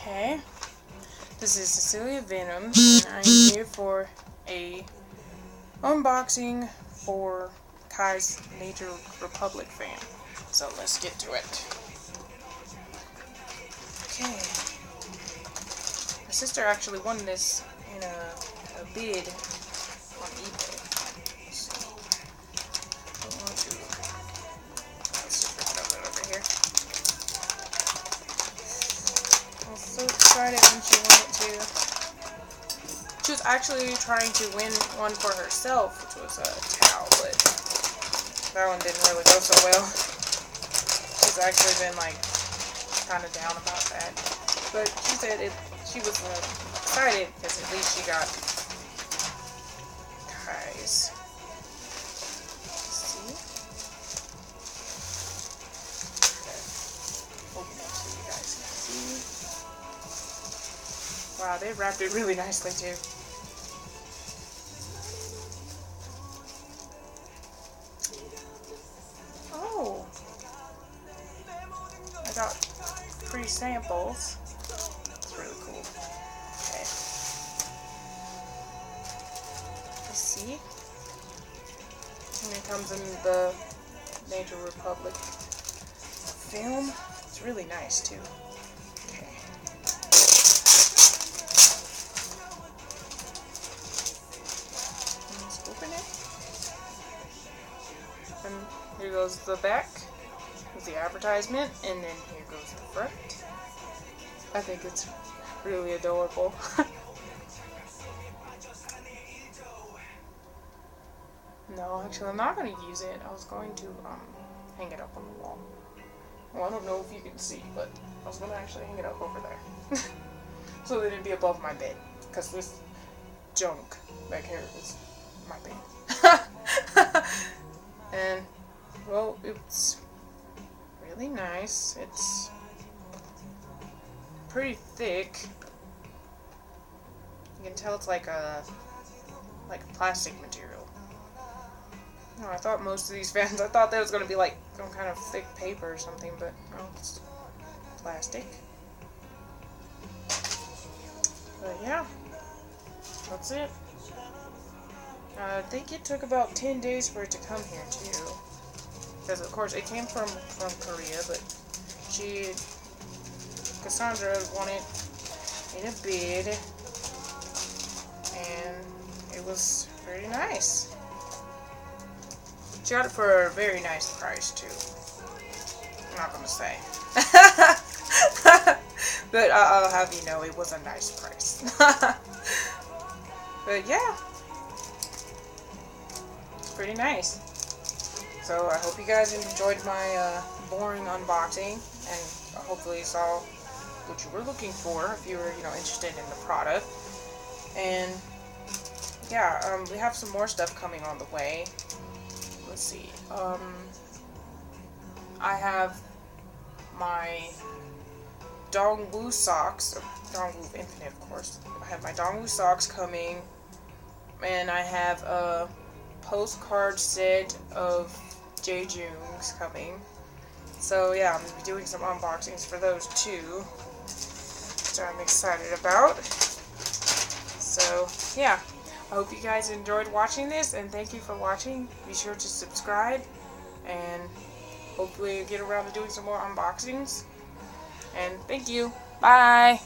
Okay, this is Cecilia Venom, and I'm here for a unboxing for Kai's Nature Republic fan. So let's get to it. Okay, my sister actually won this in a bid on eBay. Let's see. Let's just put it over here. I was so excited when she won it too. She was actually trying to win one for herself, which was a towel, but that one didn't really go so well. She's actually been like kind of down about that. But she said she was excited because at least she got Kai's. See? Open it so you guys can see. Wow, they wrapped it really nicely too. Oh, I got free samples. It's really cool. Okay. Let's see. And it comes in the Nature Republic film. It's really nice too. Okay. Let's open it. And here goes the back with the advertisement, and then here goes the front. I think it's really adorable. No, actually I'm not going to use it. I was going to hang it up on the wall. Well, I don't know if you can see, but I was going to actually hang it up over there. So that it'd be above my bed, because this junk back here is my bed. And, well, it's really nice. It's pretty thick. You can tell it's like a plastic material. No, I thought most of these fans, I thought that was going to be like some kind of thick paper or something, but no, it's plastic. But yeah, that's it. I think it took about 10 days for it to come here too. Because of course it came from Korea, but Cassandra won it in a bid, and it was very nice. She got it for a very nice price too. I'm not gonna say. But I'll have you know it was a nice price. But yeah, it's pretty nice. So I hope you guys enjoyed my boring unboxing, and hopefully you saw what you were looking for if you were, interested in the product. And yeah, we have some more stuff coming on the way. Let's see. I have my Dongwoo socks, Dongwoo Infinite, of course. I have my Dongwoo socks coming, and I have a postcard set of Jaejoong's coming. So yeah, I'm going to be doing some unboxings for those too, which I'm excited about. So yeah, I hope you guys enjoyed watching this, and thank you for watching. Be sure to subscribe, and hopefully get around to doing some more unboxings. And thank you. Bye!